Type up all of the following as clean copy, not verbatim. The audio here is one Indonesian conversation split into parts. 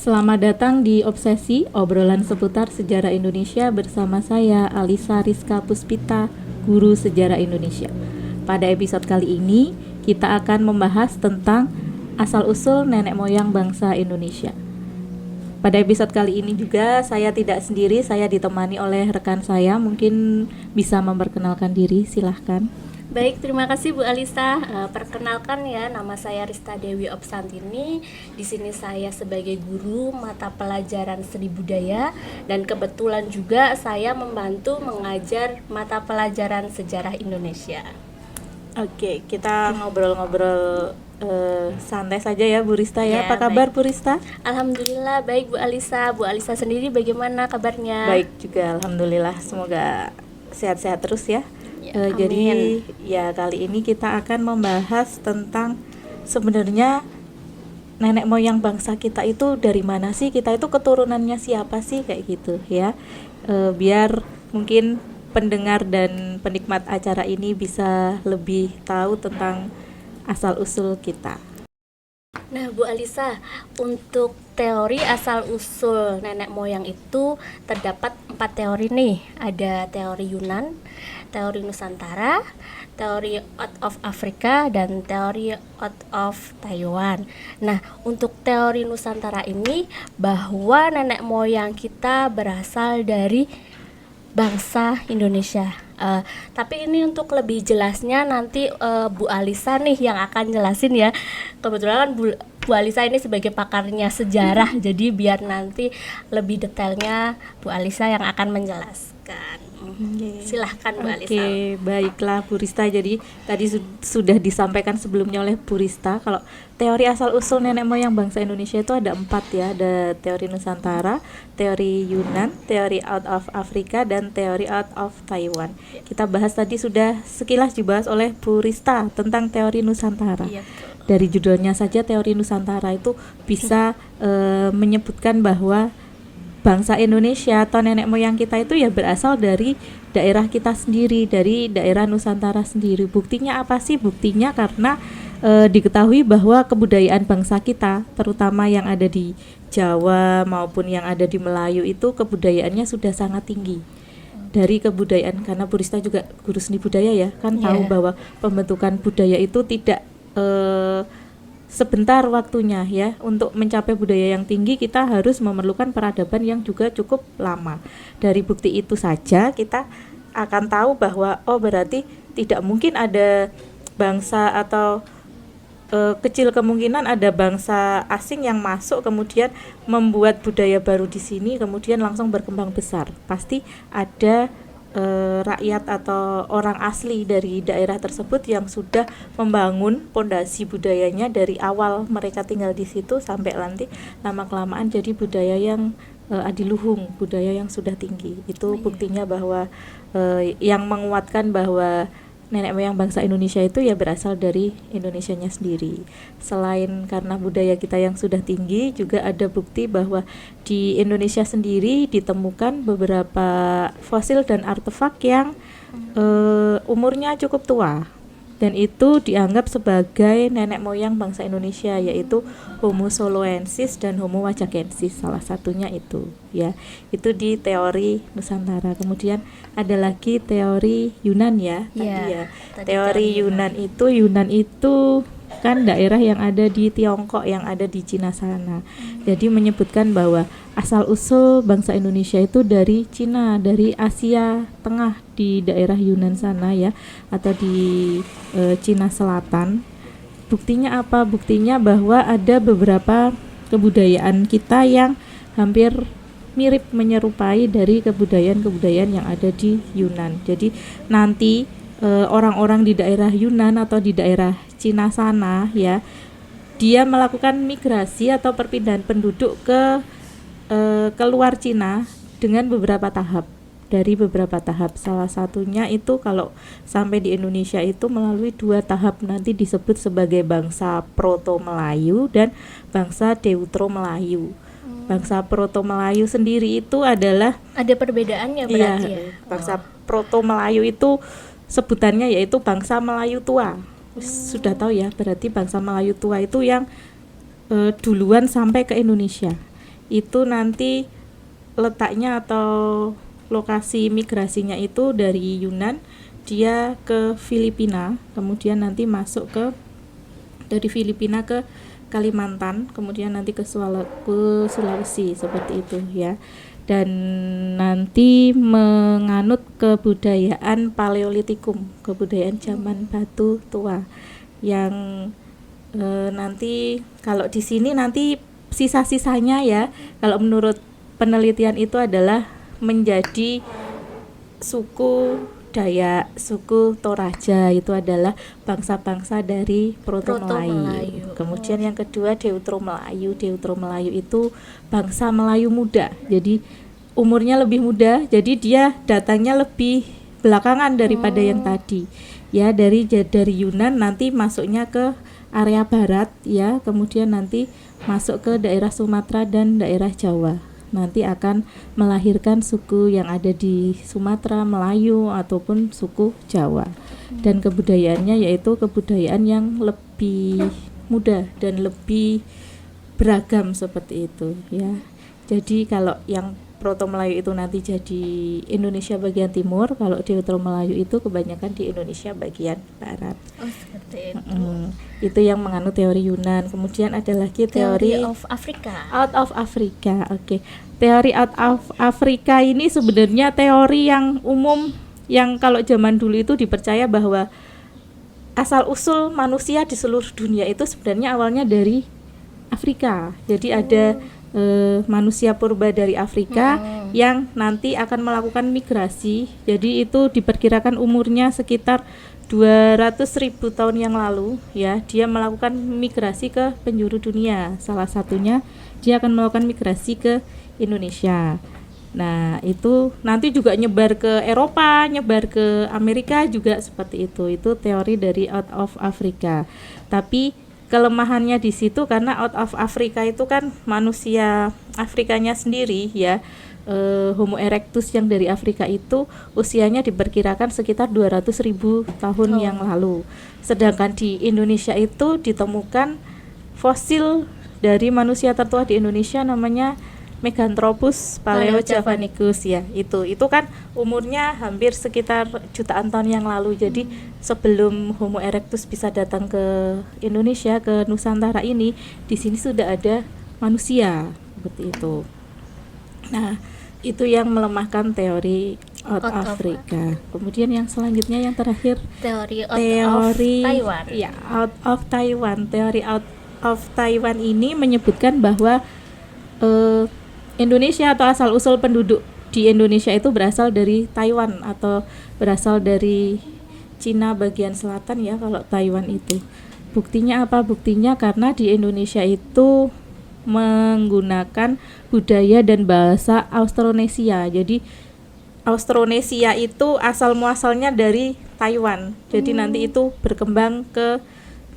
Selamat datang di Obsesi, obrolan seputar sejarah Indonesia bersama saya Alisa Rizka Puspita, Guru Sejarah Indonesia. Pada episode kali ini, kita akan membahas tentang asal-usul nenek moyang bangsa Indonesia. Pada episode kali ini juga saya tidak sendiri, saya ditemani oleh rekan saya. Mungkin bisa memperkenalkan diri, silahkan. Baik, terima kasih Bu Alisa. Perkenalkan ya, nama saya Rista Dewi Opsantini. Di sini saya sebagai guru mata pelajaran seni budaya dan kebetulan juga saya membantu mengajar mata pelajaran sejarah Indonesia. Oke, kita ngobrol-ngobrol santai saja ya Bu Rista ya. Ya, Apa kabar baik. Bu Rista? Alhamdulillah baik Bu Alisa. Bu Alisa sendiri bagaimana kabarnya? Baik juga, alhamdulillah. Semoga sehat-sehat terus ya. Ya, Jadi amin. ya kali ini kita akan membahas tentang sebenarnya nenek moyang bangsa kita itu dari mana sih? Kita itu keturunannya siapa sih kayak gitu ya. Biar mungkin pendengar dan penikmat acara ini bisa lebih tahu tentang asal-usul kita. Nah, Bu Alisa, untuk teori asal-usul nenek moyang itu terdapat 4 teori nih. Ada teori Yunan, teori Nusantara, teori out of Africa, dan teori out of Taiwan. Nah, untuk teori Nusantara ini bahwa nenek moyang kita berasal dari bangsa Indonesia. Tapi ini untuk lebih jelasnya nanti Bu Alisa nih yang akan jelasin ya. Kebetulan kan Bu Alisa ini sebagai pakarnya sejarah, jadi biar nanti lebih detailnya Bu Alisa yang akan menjelaskan. Silahkan Bu Alisa. Oke, baiklah Bu Rista. Jadi tadi sudah disampaikan sebelumnya oleh Bu Rista kalau teori asal-usul nenek moyang bangsa Indonesia itu ada 4 ya. Ada teori Nusantara, teori Yunan, teori out of Africa, dan teori out of Taiwan. Kita bahas tadi sudah sekilas dibahas oleh Bu Rista tentang teori Nusantara. Iya, betul. Dari judulnya saja teori Nusantara itu bisa menyebutkan bahwa bangsa Indonesia atau nenek moyang kita itu ya berasal dari daerah kita sendiri, dari daerah Nusantara sendiri. Buktinya apa sih? Buktinya karena diketahui bahwa kebudayaan bangsa kita, terutama yang ada di Jawa maupun yang ada di Melayu itu kebudayaannya sudah sangat tinggi. Dari kebudayaan, karena Bu Rista juga guru seni budaya ya, kan tahu bahwa pembentukan budaya itu tidak sebentar waktunya ya. Untuk mencapai budaya yang tinggi kita harus memerlukan peradaban yang juga cukup lama. Dari bukti itu saja kita akan tahu bahwa berarti tidak mungkin ada bangsa atau kecil kemungkinan ada bangsa asing yang masuk kemudian membuat budaya baru di sini kemudian langsung berkembang besar. Pasti ada rakyat atau orang asli dari daerah tersebut yang sudah membangun pondasi budayanya dari awal mereka tinggal di situ sampai nanti lama-kelamaan jadi budaya yang adiluhung, budaya yang sudah tinggi. Itu buktinya bahwa yang menguatkan bahwa nenek moyang bangsa Indonesia itu ya berasal dari Indonesianya sendiri. Selain karena budaya kita yang sudah tinggi, juga ada bukti bahwa di Indonesia sendiri ditemukan beberapa fosil dan artefak yang umurnya cukup tua. Dan itu dianggap sebagai nenek moyang bangsa Indonesia, yaitu Homo soloensis dan Homo wajakensis, salah satunya itu ya. Itu di teori Nusantara. Kemudian ada lagi teori Yunan ya, tadi ya. Teori Yunan itu kan daerah yang ada di Tiongkok, yang ada di Cina sana. Jadi menyebutkan bahwa asal usul bangsa Indonesia itu dari Cina, dari Asia Tengah di daerah Yunan sana ya, atau di Cina Selatan. Buktinya apa? Buktinya bahwa ada beberapa kebudayaan kita yang hampir mirip menyerupai dari kebudayaan-kebudayaan yang ada di Yunan. Jadi nanti orang-orang di daerah Yunan atau di daerah Cina sana ya, dia melakukan migrasi atau perpindahan penduduk ke keluar Cina dengan beberapa tahap. Dari beberapa tahap, salah satunya itu kalau sampai di Indonesia itu melalui 2 tahap, nanti disebut sebagai bangsa Proto Melayu dan bangsa Deutero Melayu. Bangsa Proto Melayu sendiri itu adalah Ada perbedaannya berarti ya. Bangsa Proto Melayu itu sebutannya yaitu bangsa Melayu tua. Sudah tahu ya, berarti bangsa Melayu tua itu yang duluan sampai ke Indonesia. itu nanti letaknya atau lokasi migrasinya itu dari Yunan dia ke Filipina, kemudian nanti masuk ke dari Filipina ke Kalimantan, kemudian nanti ke Sulawesi seperti itu ya. Dan nanti menganut kebudayaan Paleolitikum, kebudayaan zaman batu tua yang nanti kalau di sini nanti sisa-sisanya ya, kalau menurut penelitian itu adalah menjadi suku Dayak, suku Toraja, itu adalah bangsa-bangsa dari Proto-Melayu. Kemudian yang kedua Deutero-Melayu. Deutero-Melayu itu bangsa Melayu muda. Jadi umurnya lebih muda, jadi dia datangnya lebih belakangan daripada yang tadi. Ya, dari Yunan nanti masuknya ke area barat ya, kemudian nanti masuk ke daerah Sumatera dan daerah Jawa. Nanti akan melahirkan suku yang ada di Sumatera, Melayu ataupun suku Jawa. Dan kebudayaannya yaitu kebudayaan yang lebih muda dan lebih beragam seperti itu ya. Jadi kalau yang Proto Melayu itu nanti jadi Indonesia bagian timur, kalau Deutero Melayu itu kebanyakan di Indonesia bagian barat. Oh, seperti itu. Itu yang menganut teori Yunan. Kemudian ada lagi teori of Africa. Out of Africa. Oke. Teori out of Africa ini sebenarnya teori yang umum yang kalau zaman dulu itu dipercaya bahwa asal usul manusia di seluruh dunia itu sebenarnya awalnya dari Afrika. Jadi ada manusia purba dari Afrika yang nanti akan melakukan migrasi. Jadi itu diperkirakan umurnya sekitar 200.000 tahun yang lalu ya, dia melakukan migrasi ke penjuru dunia. Salah satunya dia akan melakukan migrasi ke Indonesia. Nah, itu nanti juga nyebar ke Eropa, nyebar ke Amerika juga seperti itu. Itu teori dari out of Africa. Tapi kelemahannya di situ karena out of Africa itu kan manusia Afrikanya sendiri ya, Homo erectus yang dari Afrika itu usianya diperkirakan sekitar 200.000 tahun yang lalu. Sedangkan di Indonesia itu ditemukan fosil dari manusia tertua di Indonesia namanya Meganthropus paleojavanicus ya. Itu kan umurnya hampir sekitar jutaan tahun yang lalu. Jadi sebelum Homo erectus bisa datang ke Indonesia, ke Nusantara ini, di sini sudah ada manusia seperti itu. Nah, itu yang melemahkan teori out Africa. Kemudian yang selanjutnya yang terakhir teori of Taiwan. Ya, out of Taiwan. Teori out of Taiwan ini menyebutkan bahwa Indonesia atau asal-usul penduduk di Indonesia itu berasal dari Taiwan atau berasal dari Cina bagian selatan ya kalau Taiwan itu. Buktinya apa? Buktinya karena di Indonesia itu menggunakan budaya dan bahasa Austronesia. Jadi Austronesia itu asal muasalnya dari Taiwan. Jadi nanti itu berkembang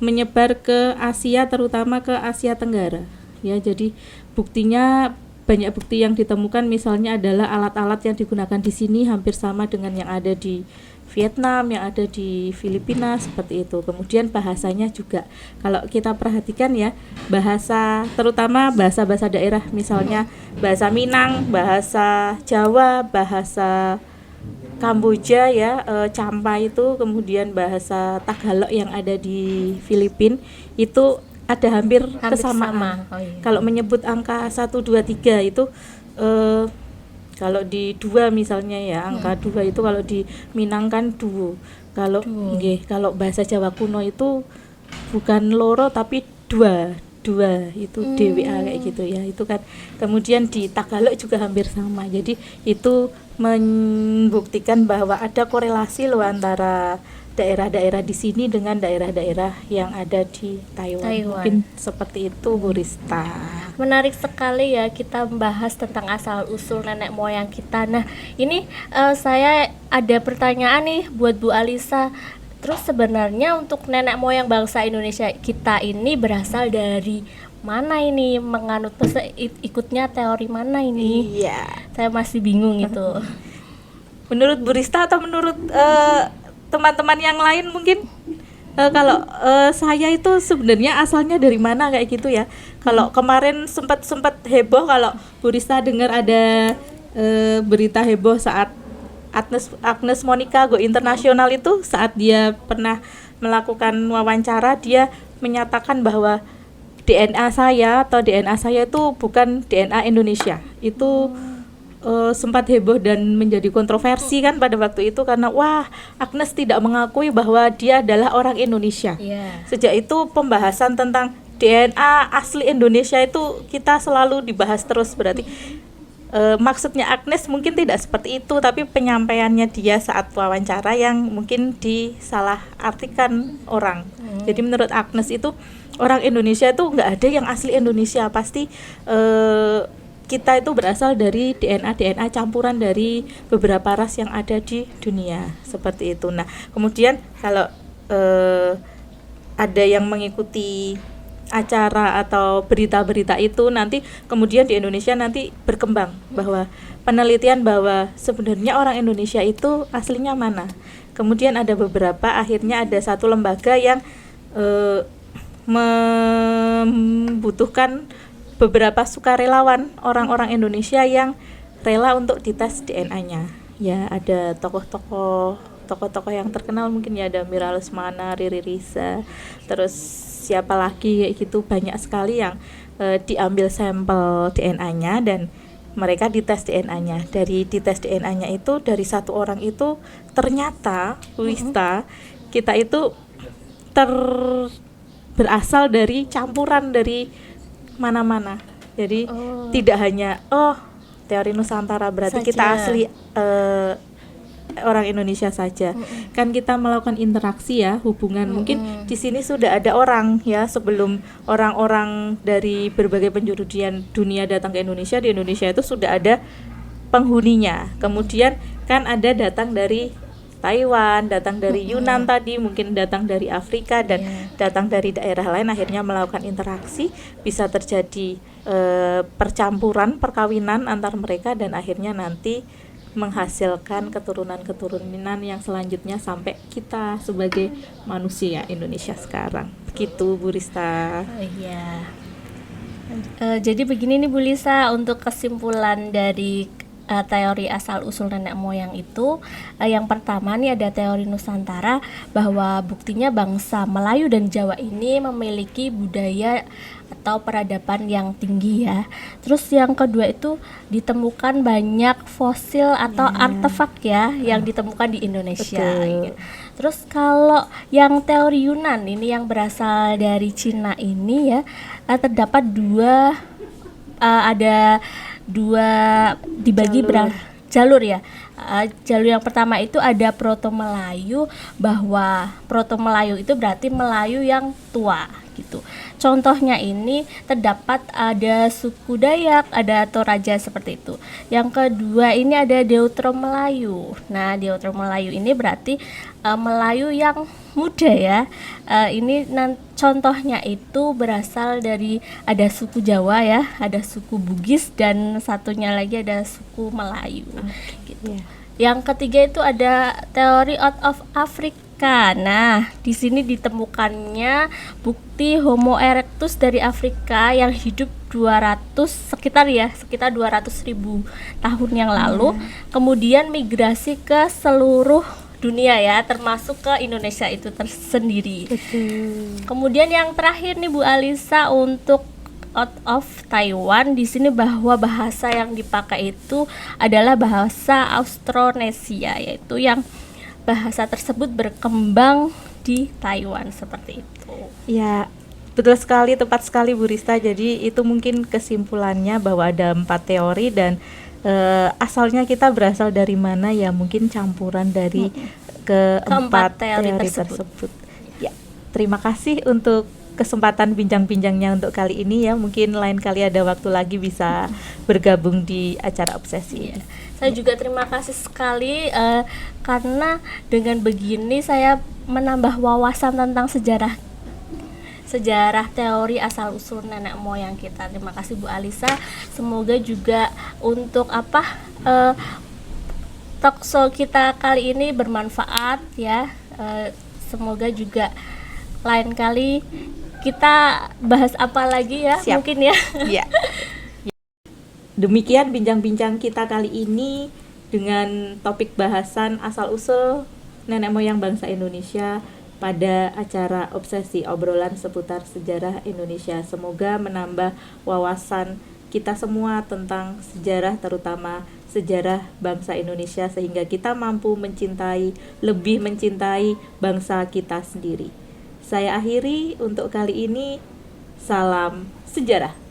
menyebar ke Asia, terutama ke Asia Tenggara. Ya, jadi buktinya banyak bukti yang ditemukan misalnya adalah alat-alat yang digunakan di sini hampir sama dengan yang ada di Vietnam, yang ada di Filipina seperti itu. Kemudian bahasanya juga kalau kita perhatikan ya, bahasa terutama bahasa-bahasa daerah misalnya bahasa Minang, bahasa Jawa, bahasa Kamboja ya, Champa itu, kemudian bahasa Tagalog yang ada di Filipina itu ada hampir kesamaan. Oh, iya. Kalau menyebut angka 1, 2, 3 itu kalau di 2 misalnya ya, angka 2 itu kalau di Minang kan duo. Kalau kalau bahasa Jawa kuno itu bukan loro tapi dua itu DWA kayak gitu ya. Itu kan kemudian di Tagalog juga hampir sama. Jadi itu membuktikan bahwa ada korelasi loh antara daerah-daerah di sini dengan daerah-daerah yang ada di Taiwan. Mungkin seperti itu, Bu Rista. Menarik sekali ya kita membahas tentang asal usul nenek moyang kita. Nah, ini saya ada pertanyaan nih buat Bu Alisa. Terus sebenarnya untuk nenek moyang bangsa Indonesia kita ini berasal dari mana ini? Menganut ikutnya teori mana ini? Iya. Saya masih bingung itu. Menurut Bu Rista atau menurut teman-teman yang lain mungkin Kalau saya itu sebenarnya asalnya dari mana kayak gitu ya. Kalau kemarin sempat heboh, kalau Bu Rista dengar ada berita heboh saat Agnes Monica go internasional itu, saat dia pernah melakukan wawancara, dia menyatakan bahwa DNA saya itu bukan DNA Indonesia. Itu sempat heboh dan menjadi kontroversi kan pada waktu itu, karena wah, Agnes tidak mengakui bahwa dia adalah orang Indonesia. Sejak itu pembahasan tentang DNA asli Indonesia itu kita selalu dibahas terus. Berarti maksudnya Agnes mungkin tidak seperti itu, tapi penyampaiannya dia saat wawancara yang mungkin disalah artikan orang. Jadi menurut Agnes itu orang Indonesia itu nggak ada yang asli Indonesia, pasti kita itu berasal dari DNA campuran dari beberapa ras yang ada di dunia, seperti itu. Nah, kemudian kalau ada yang mengikuti acara atau berita-berita itu, nanti kemudian di Indonesia nanti berkembang bahwa penelitian bahwa sebenarnya orang Indonesia itu aslinya mana. Kemudian ada beberapa, akhirnya ada satu lembaga yang membutuhkan beberapa sukarelawan orang-orang Indonesia yang rela untuk dites DNA-nya. Ya, ada tokoh-tokoh yang terkenal, mungkin ya ada Mira Lesmana, Riri Riza, terus siapa lagi kayak gitu, banyak sekali yang diambil sampel DNA-nya dan mereka dites DNA-nya. Dari dites DNA-nya itu, dari satu orang itu ternyata Wista kita itu berasal dari campuran dari mana-mana. Jadi tidak hanya teori Nusantara berarti saja kita asli orang Indonesia saja. Kan kita melakukan interaksi ya, hubungan. Mungkin di sini sudah ada orang ya, sebelum orang-orang dari berbagai penjuru dunia datang ke Indonesia, di Indonesia itu sudah ada penghuninya. Kemudian kan ada datang dari Taiwan, datang dari Yunan tadi, mungkin datang dari Afrika dan datang dari daerah lain, akhirnya melakukan interaksi, bisa terjadi percampuran, perkawinan antar mereka, dan akhirnya nanti menghasilkan keturunan yang selanjutnya sampai kita sebagai manusia Indonesia sekarang. Begitu Bu Rista. Iya. Jadi begini nih Bu Lisa, untuk kesimpulan dari teori asal-usul nenek moyang itu, yang pertama nih ada teori Nusantara, bahwa buktinya bangsa Melayu dan Jawa ini memiliki budaya atau peradaban yang tinggi ya. Terus yang kedua itu ditemukan banyak fosil atau artefak ya yang ditemukan di Indonesia. Gitu. Terus kalau yang teori Yunan ini yang berasal dari Cina ini ya, terdapat ada dua dibagi jalur ya. Jalur yang pertama itu ada Proto Melayu, bahwa Proto Melayu itu berarti Melayu yang tua gitu. Contohnya ini terdapat ada suku Dayak, ada Toraja seperti itu. Yang kedua ini ada Deutero Melayu. Nah, Deutero Melayu ini berarti Melayu yang muda ya. Ini contohnya itu berasal dari ada suku Jawa ya, ada suku Bugis, dan satunya lagi ada suku Melayu gitu. Yang ketiga itu ada teori out of Africa. Nah, di sini ditemukannya bukti Homo erectus dari Afrika yang hidup sekitar 200.000 tahun yang lalu, kemudian migrasi ke seluruh dunia ya, termasuk ke Indonesia itu tersendiri. Kemudian yang terakhir nih Bu Alisa, untuk out of Taiwan, di sini bahwa bahasa yang dipakai itu adalah bahasa Austronesia, yaitu yang bahasa tersebut berkembang di Taiwan seperti itu. Ya, betul sekali, tepat sekali Bu Rista. Jadi itu mungkin kesimpulannya bahwa ada 4 teori dan asalnya kita berasal dari mana ya, mungkin campuran dari keempat teori tersebut. Ya, terima kasih untuk kesempatan bincang-bincangnya untuk kali ini ya. Mungkin lain kali ada waktu lagi bisa bergabung di acara Obsesi. Saya juga terima kasih sekali karena dengan begini saya menambah wawasan tentang sejarah teori asal usul nenek moyang kita. Terima kasih Bu Alisa. Semoga juga untuk talkshow kita kali ini bermanfaat ya. Semoga juga lain kali kita bahas apa lagi ya. Siap. Mungkin ya. Ya. Demikian bincang-bincang kita kali ini dengan topik bahasan asal-usul nenek moyang bangsa Indonesia pada acara Obsesi, obrolan seputar sejarah Indonesia. Semoga menambah wawasan kita semua tentang sejarah, terutama sejarah bangsa Indonesia, sehingga kita mampu lebih mencintai bangsa kita sendiri. Saya akhiri untuk kali ini. Salam sejarah.